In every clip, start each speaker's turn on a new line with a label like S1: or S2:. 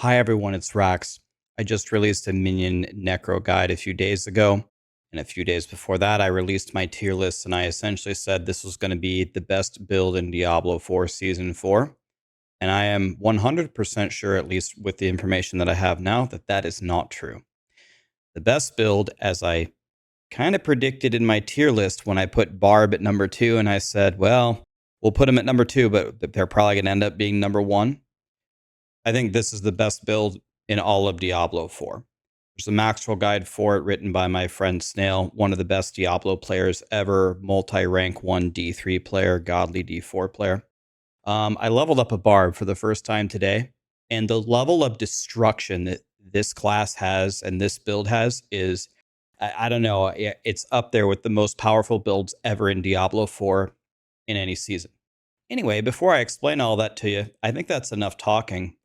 S1: Hi everyone, it's Rax. I just released a Minion Necro guide a few days ago, and a few days before that I released my tier list, and I essentially said this was going to be the best build in Diablo 4 Season 4. And I am 100% sure, at least with the information that I have now, that that is not true. The best build, as I kind of predicted in my tier list when I put Barb at number 2, and I said, well, we'll put him at number 2, but they're probably going to end up being number 1. I think this is the best build in all of Diablo 4. There's a Maxroll guide for it written by my friend Snail, one of the best Diablo players ever, multi-rank 1 D3 player, godly D4 player. I leveled up a Barb for the first time today, and the level of destruction that this class has and this build has is, I don't know, it's up there with the most powerful builds ever in Diablo 4 in any season. Anyway, before I explain all that to you, I think that's enough talking.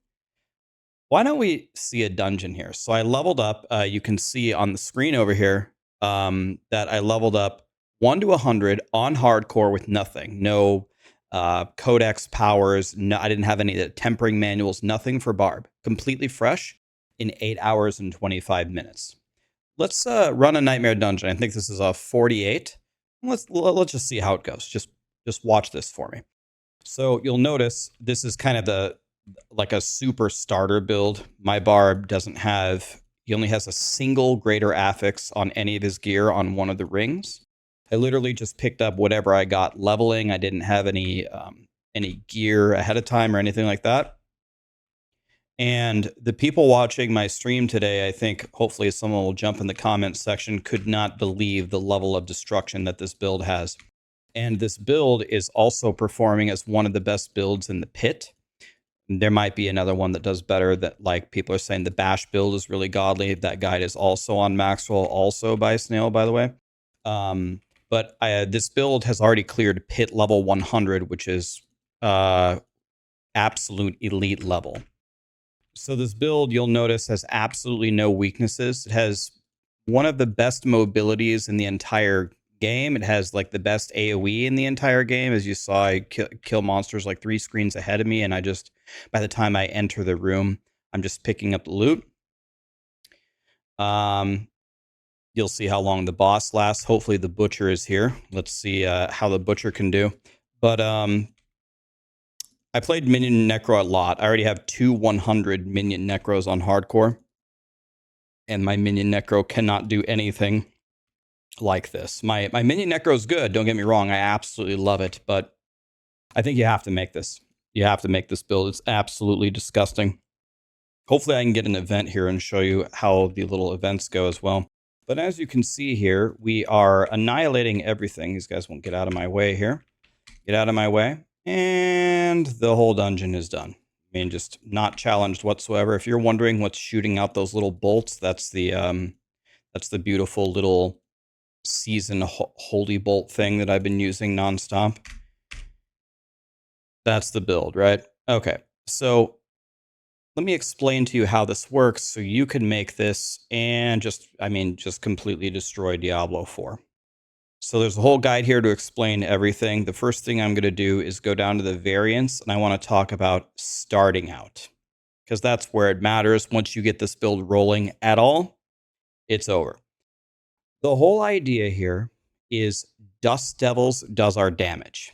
S1: Why don't we see a dungeon here? So I leveled up. You can see on the screen over here that I leveled up 1 to 100 on hardcore with nothing. No codex powers. No, I didn't have any of the tempering manuals. Nothing for Barb. Completely fresh in 8 hours and 25 minutes. Let's run a nightmare dungeon. I think this is a 48. Let's just see how it goes. Just watch this for me. So you'll notice this is kind of like a super starter build. My Barb doesn't have, he only has a single greater affix on any of his gear on one of the rings. I literally just picked up whatever I got leveling. I didn't have any gear ahead of time or anything like that. And the people watching my stream today, I think hopefully someone will jump in the comments section, could not believe the level of destruction that this build has. And this build is also performing as one of the best builds in the pit. There might be another one that does better, that like people are saying the bash build is really godly. That guide is also on Maxroll, also by Snail, by the way. But this build has already cleared pit level 100, which is absolute elite level. So this build, you'll notice, has absolutely no weaknesses. It has one of the best mobilities in the entire game. It has like the best AoE in the entire game. As you saw, I kill monsters like 3 screens ahead of me, and I just, by the time I enter the room, I'm just picking up the loot. You'll see how long the boss lasts. Hopefully the butcher is here. Let's see how the butcher can do. But I played Minion Necro a lot. I already have 2 100 Minion Necros on hardcore, and my Minion Necro cannot do anything like this. My Minion Necro is good, don't get me wrong. I absolutely love it, but I think you have to make this. You have to make this build. It's absolutely disgusting. Hopefully I can get an event here and show you how the little events go as well. But as you can see here, we are annihilating everything. These guys won't get out of my way here. Get out of my way. And the whole dungeon is done. I mean, just not challenged whatsoever. If you're wondering what's shooting out those little bolts, that's the beautiful little season holy bolt thing that I've been using nonstop. That's the build, right? Okay, so let me explain to you how this works so you can make this and just completely destroy Diablo 4. So there's a whole guide here to explain everything. The first thing I'm going to do is go down to the variants, and I want to talk about starting out, because that's where it matters. Once you get this build rolling at all, it's over. The whole idea here is Dust Devils does our damage.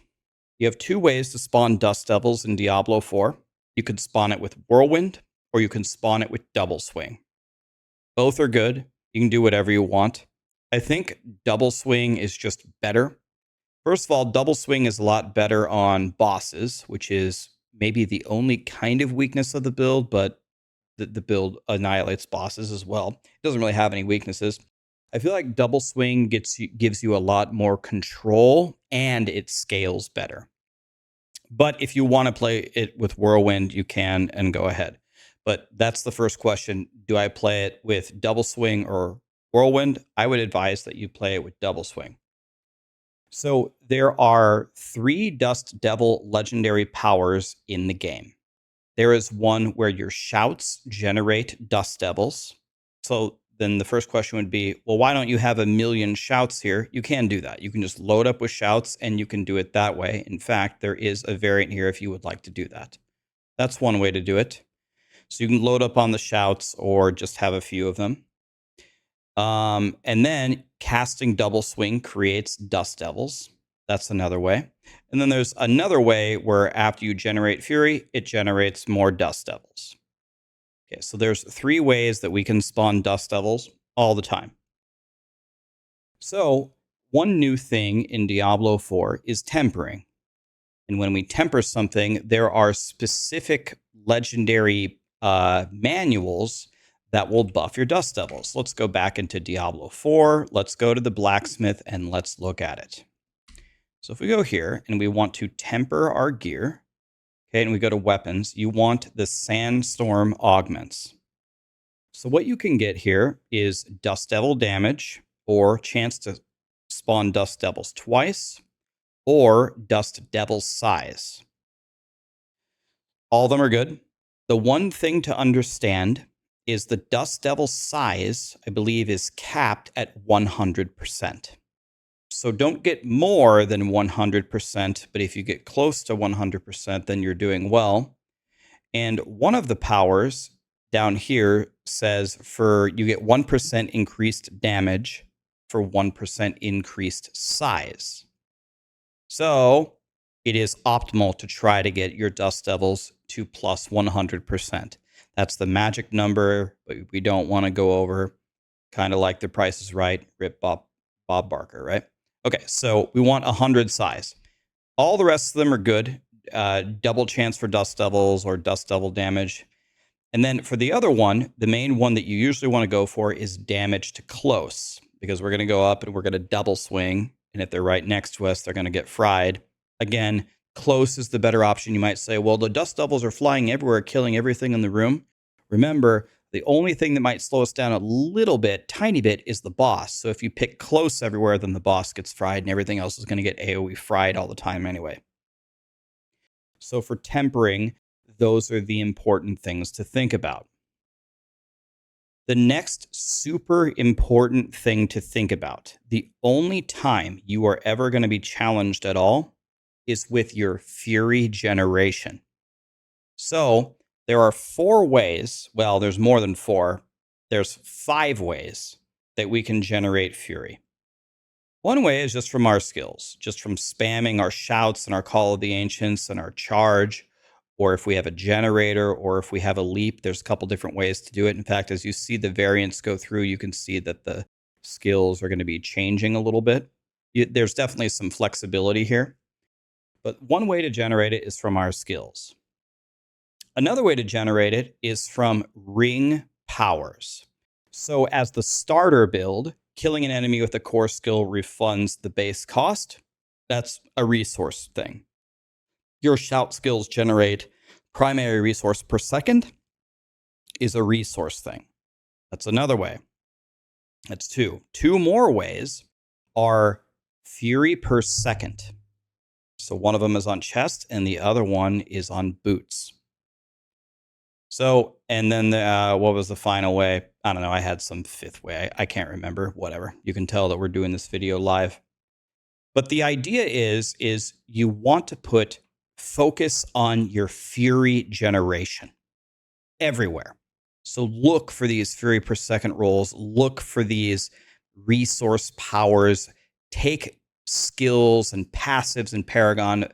S1: You have 2 ways to spawn Dust Devils in Diablo 4. You can spawn it with Whirlwind, or you can spawn it with Double Swing. Both are good. You can do whatever you want. I think Double Swing is just better. First of all, Double Swing is a lot better on bosses, which is maybe the only kind of weakness of the build, but the build annihilates bosses as well. It doesn't really have any weaknesses. I feel like Double Swing gives you a lot more control, and it scales better. But if you want to play it with Whirlwind, you can, and go ahead. But that's the first question. Do I play it with Double Swing or Whirlwind? I would advise that you play it with Double Swing. So there are 3 Dust Devil legendary powers in the game. There is one where your shouts generate Dust Devils. So then the first question would be, well, why don't you have 1,000,000 shouts here? You can do that. You can just load up with shouts, and you can do it that way. In fact, there is a variant here if you would like to do that. That's one way to do it. So you can load up on the shouts or just have a few of them. And then casting double swing creates dust devils. That's another way. And then there's another way where after you generate fury, it generates more dust devils. Okay, so there's 3 ways that we can spawn dust devils all the time. So one new thing in Diablo 4 is tempering. And when we temper something, there are specific legendary manuals that will buff your dust devils. Let's go back into Diablo 4. Let's go to the blacksmith and let's look at it. So if we go here and we want to temper our gear, okay, and we go to weapons, you want the sandstorm augments. So what you can get here is dust devil damage or chance to spawn dust devils twice or dust devil size. All of them are good. The one thing to understand is the dust devil size, I believe, is capped at 100%. So don't get more than 100%, but if you get close to 100%, then you're doing well. And one of the powers down here says you get 1% increased damage for 1% increased size. So it is optimal to try to get your dust devils to plus 100%. That's the magic number, but we don't want to go over, kind of like The Price is Right, rip Bob Barker, right? Okay, so we want 100 size. All the rest of them are good. Double chance for dust devils or dust devil damage. And then for the other one, the main one that you usually want to go for is damage to close, because we're going to go up and we're going to double swing. And if they're right next to us, they're going to get fried. Again, close is the better option. You might say, well, the dust devils are flying everywhere, killing everything in the room. Remember, the only thing that might slow us down a little bit, tiny bit, is the boss. So if you pick close everywhere, then the boss gets fried and everything else is going to get AoE fried all the time anyway. So for tempering, those are the important things to think about. The next super important thing to think about, the only time you are ever going to be challenged at all, is with your fury generation. So there are 4 ways, well, there's more than 4, there's 5 ways that we can generate fury. One way is just from our skills, just from spamming our shouts and our Call of the Ancients and our charge, or if we have a generator, or if we have a leap. There's a couple different ways to do it. In fact, as you see the variants go through, you can see that the skills are going to be changing a little bit. There's definitely some flexibility here. But one way to generate it is from our skills. Another way to generate it is from ring powers. So as the starter build, killing an enemy with a core skill refunds the base cost. That's a resource thing. Your shout skills generate primary resource per second is a resource thing. That's another way. That's 2. 2 more ways are fury per second. So one of them is on chest and the other one is on boots. So, and then what was the final way? I don't know. I had some 5th way. I can't remember. Whatever. You can tell that we're doing this video live. But the idea is you want to put focus on your fury generation everywhere. So look for these fury per second rolls. Look for these resource powers. Take skills and passives in Paragon,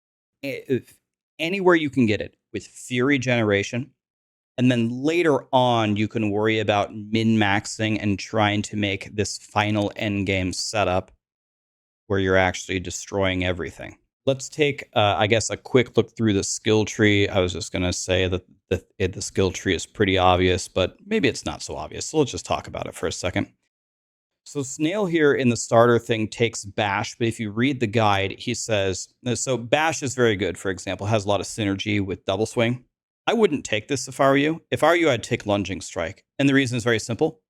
S1: anywhere you can get it with fury generation. And then later on, you can worry about min-maxing and trying to make this final endgame setup where you're actually destroying everything. Let's take, I guess, a quick look through the skill tree. I was just going to say that the skill tree is pretty obvious, but maybe it's not so obvious. So let's just talk about it for a second. So Snail here in the starter thing takes Bash, but if you read the guide, he says, so Bash is very good, for example, has a lot of synergy with Double Swing. I wouldn't take this if I were you. If I were you, I'd take Lunging Strike. And the reason is very simple.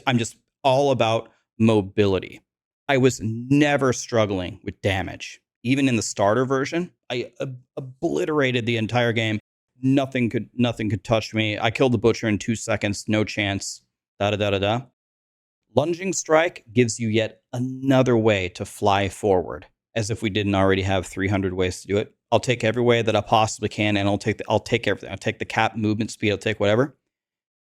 S1: I'm just all about mobility. I was never struggling with damage. Even in the starter version, I obliterated the entire game. Nothing could touch me. I killed the Butcher in 2 seconds. No chance. Da-da-da-da-da. Lunging Strike gives you yet another way to fly forward, as if we didn't already have 300 ways to do it. I'll take every way that I possibly can, and I'll take everything. I'll take the cap movement speed. I'll take whatever.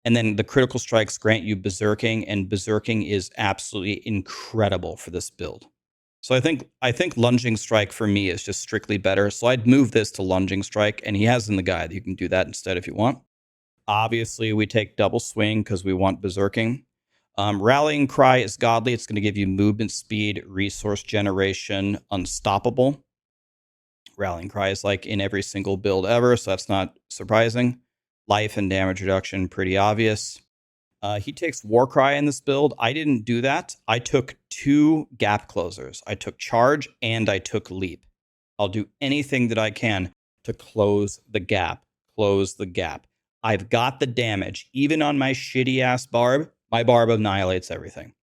S1: And then the critical strikes grant you berserking, and berserking is absolutely incredible for this build. So I think lunging strike for me is just strictly better. So I'd move this to lunging strike, and he has in the guide you can do that instead if you want. Obviously, we take double swing because we want berserking. Rallying Cry is godly. It's going to give you movement speed, resource generation, unstoppable. Rallying Cry is like in every single build ever, so that's not surprising. Life and damage reduction, pretty obvious. He takes Warcry in this build. I didn't do that. I took 2 gap closers. I took Charge and I took Leap. I'll do anything that I can to close the gap. Close the gap. I've got the damage. Even on my shitty ass Barb, my Barb annihilates everything.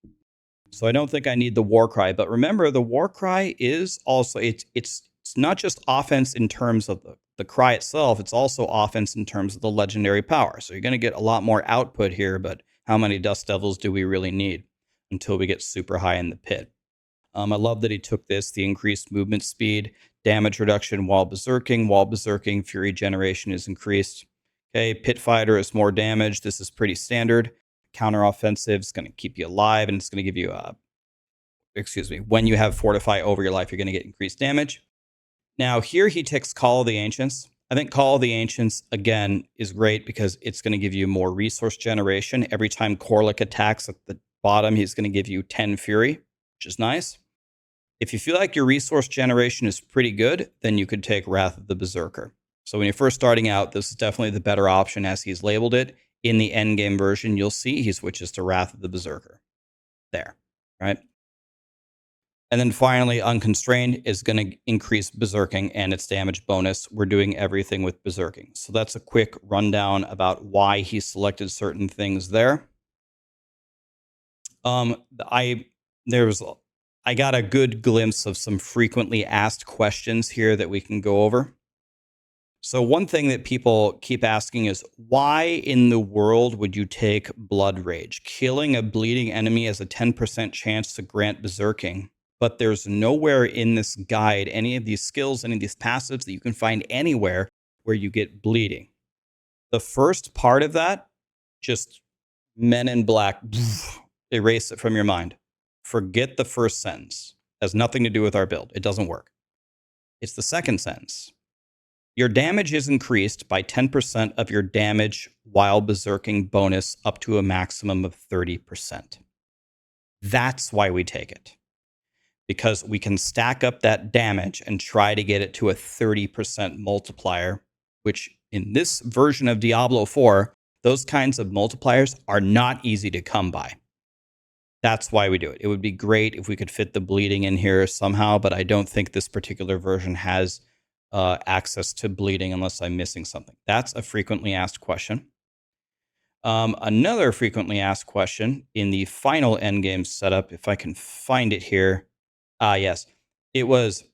S1: So I don't think I need the Warcry. But remember, the Warcry is also, it's not just offense in terms of the cry itself, it's also offense in terms of the legendary power. So you're going to get a lot more output here, but how many Dust Devils do we really need until we get super high in the pit? I love that he took this, the increased movement speed, damage reduction while berserking, fury generation is increased. Okay, Pit Fighter is more damage. This is pretty standard. Counter offensive is going to keep you alive, and it's going to give you when you have Fortify over your life, you're going to get increased damage. Now, here he takes Call of the Ancients. I think Call of the Ancients, again, is great because it's going to give you more resource generation. Every time Korlik attacks at the bottom, he's going to give you 10 Fury, which is nice. If you feel like your resource generation is pretty good, then you could take Wrath of the Berserker. So when you're first starting out, this is definitely the better option as he's labeled it. In the endgame version, you'll see he switches to Wrath of the Berserker. There, right? And then finally, Unconstrained is going to increase Berserking and its damage bonus. We're doing everything with Berserking. So that's a quick rundown about why he selected certain things there. I got a good glimpse of some frequently asked questions here that we can go over. So one thing that people keep asking is, why in the world would you take Blood Rage? Killing a bleeding enemy has a 10% chance to grant Berserking, but there's nowhere in this guide, any of these skills, any of these passives that you can find anywhere where you get bleeding. The first part of that, just Men in Black, erase it from your mind. Forget the first sentence. It has nothing to do with our build. It doesn't work. It's the second sentence. Your damage is increased by 10% of your damage while berserking bonus up to a maximum of 30%. That's why we take it. Because we can stack up that damage and try to get it to a 30% multiplier, which in this version of Diablo 4, those kinds of multipliers are not easy to come by. That's why we do it. It would be great if we could fit the bleeding in here somehow, but I don't think this particular version has access to bleeding unless I'm missing something. That's a frequently asked question. Another frequently asked question in the final endgame setup, if I can find it here. Yes, it was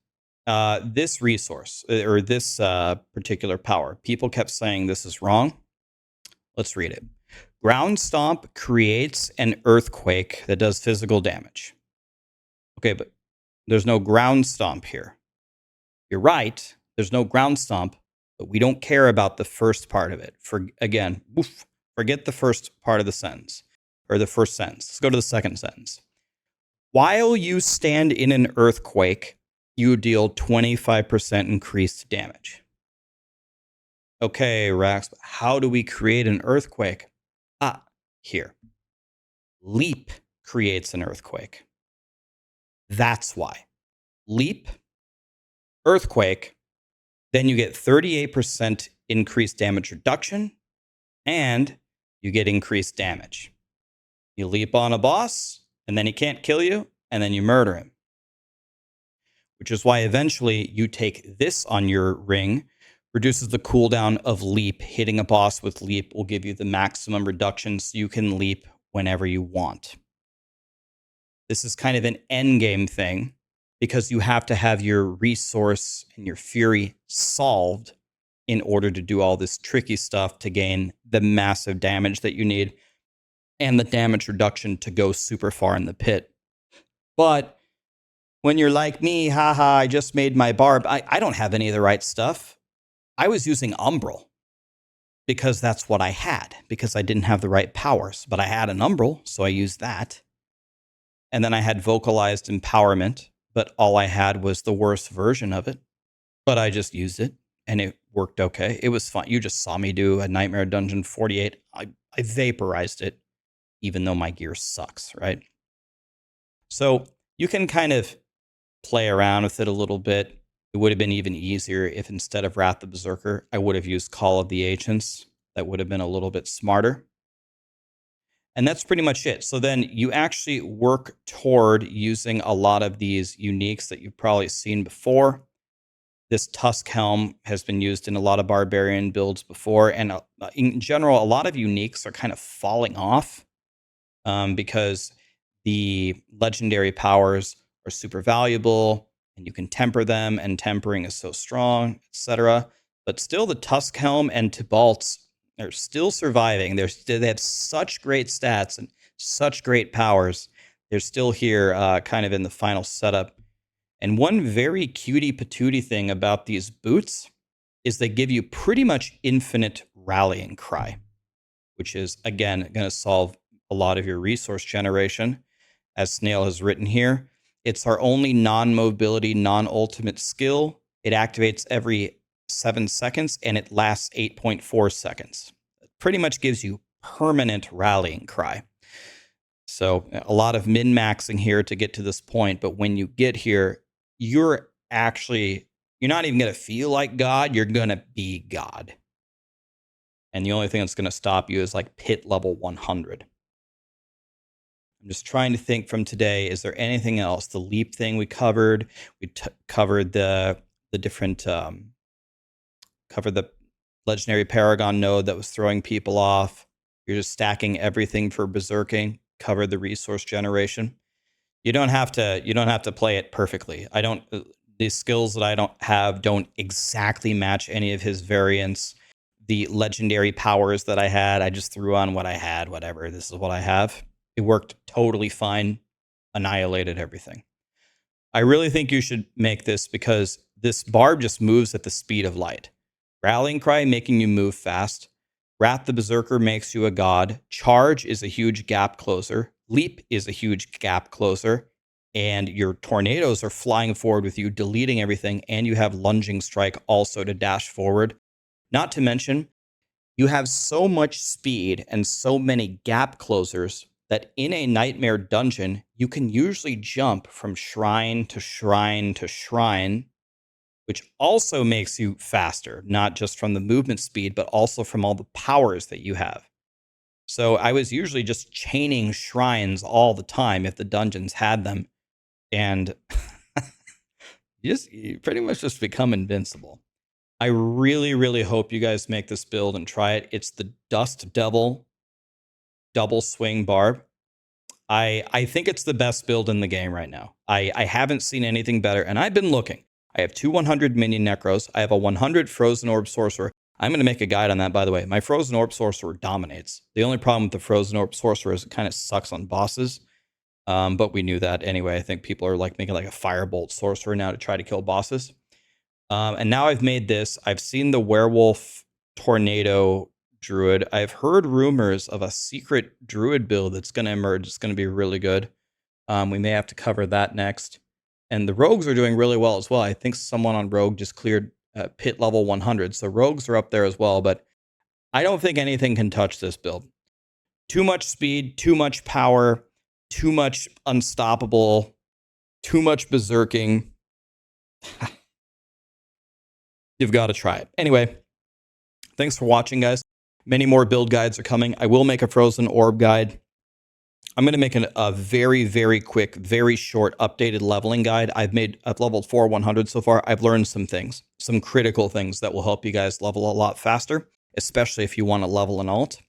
S1: this resource or this particular power. People kept saying this is wrong. Let's read it. Ground Stomp creates an earthquake that does physical damage. Okay, but there's no Ground Stomp here. You're right. There's no Ground Stomp, but we don't care about the first part of it. Forget the first part of the sentence or the first sentence. Let's go to the second sentence. While you stand in an earthquake, you deal 25% increased damage. Okay, Rax, how do we create an earthquake? Here. Leap creates an earthquake. That's why. Leap, earthquake, then you get 38% increased damage reduction, and you get increased damage. You leap on a boss, and then he can't kill you, and then you murder him. Which is why eventually you take this on your ring, reduces the cooldown of leap. Hitting a boss with leap will give you the maximum reduction so you can leap whenever you want. This is kind of an endgame thing because you have to have your resource and your fury solved in order to do all this tricky stuff to gain the massive damage that you need and the damage reduction to go super far in the pit. But when you're like me, I just made my barb. I don't have any of the right stuff. I was using Umbral. because that's what I had, because I didn't have the right powers. But I had an Umbral, so I used that. And then I had Vocalized Empowerment, but all I had was the worst version of it. But I just used it, and it worked okay. It was fun. You just saw me do a Nightmare Dungeon 48. I vaporized it, even though my gear sucks, right? So you can kind of play around with it a little bit. It would have been even easier if instead of Wrath the Berserker, I would have used Call of the Ancients. That would have been a little bit smarter. And that's pretty much it. So then you actually work toward using a lot of these uniques that you've probably seen before. This Tusk Helm has been used in a lot of Barbarian builds before. And in general, a lot of uniques are kind of falling off because the legendary powers are super valuable and you can temper them, and tempering is so strong, etc. But still, the Tusk Helm and Tibalt's are still surviving. They have such great stats and such great powers. They're still here, kind of in the final setup. And one very cutie patootie thing about these boots is they give you pretty much infinite rallying cry, which is, again, going to solve a lot of your resource generation. As Snail has written here, it's our only non-mobility, non-ultimate skill. It activates every 7 seconds, and it lasts 8.4 seconds. It pretty much gives you permanent rallying cry. So a lot of min-maxing here to get to this point, but when you get here, you're not even going to feel like God, you're going to be God. And the only thing that's going to stop you is like pit level 100. I'm just trying to think from today, is there anything else? The leap thing we covered. We covered the different, covered the legendary Paragon node that was throwing people off. You're just stacking everything for berserking. Covered the resource generation. You don't have to play it perfectly. The skills that I don't have don't exactly match any of his variants. The legendary powers that I had, I just threw on what I had, whatever. This is what I have. It worked totally fine, annihilated everything. I really think you should make this because this barb just moves at the speed of light. Rallying Cry making you move fast. Wrath the Berserker makes you a god. Charge is a huge gap closer. Leap is a huge gap closer. And your tornadoes are flying forward with you, deleting everything. And you have Lunging Strike also to dash forward. Not to mention, you have so much speed and so many gap closers that in a Nightmare Dungeon, you can usually jump from shrine to shrine to shrine, which also makes you faster, not just from the movement speed, but also from all the powers that you have. So I was usually just chaining shrines all the time if the dungeons had them. And you pretty much just become invincible. I really, really hope you guys make this build and try it. It's the Dust Devil double swing barb. I think it's the best build in the game right now. I haven't seen anything better, and I've been looking. I have 2 100 Minion Necros. I have a 100 Frozen Orb Sorcerer. I'm going to make a guide on that, by the way. My Frozen Orb Sorcerer dominates. The only problem with the Frozen Orb Sorcerer is it kind of sucks on bosses. But we knew that anyway. I think people are like making like a Firebolt Sorcerer now to try to kill bosses. And now I've made this. I've seen the Werewolf Tornado Druid. I've heard rumors of a secret Druid build that's going to emerge. It's going to be really good. We may have to cover that next. And the Rogues are doing really well as well. I think someone on Rogue just cleared pit level 100. So Rogues are up there as well. But I don't think anything can touch this build. Too much speed, too much power, too much unstoppable, too much berserking. You've got to try it. Anyway, thanks for watching, guys. Many more build guides are coming. I will make a Frozen Orb guide. I'm going to make a very, very quick, very short, updated leveling guide. I've leveled 4 100 so far. I've learned some things, some critical things that will help you guys level a lot faster, especially if you want to level an alt.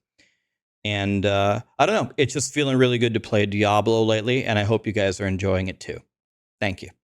S1: And I don't know. It's just feeling really good to play Diablo lately, and I hope you guys are enjoying it too. Thank you.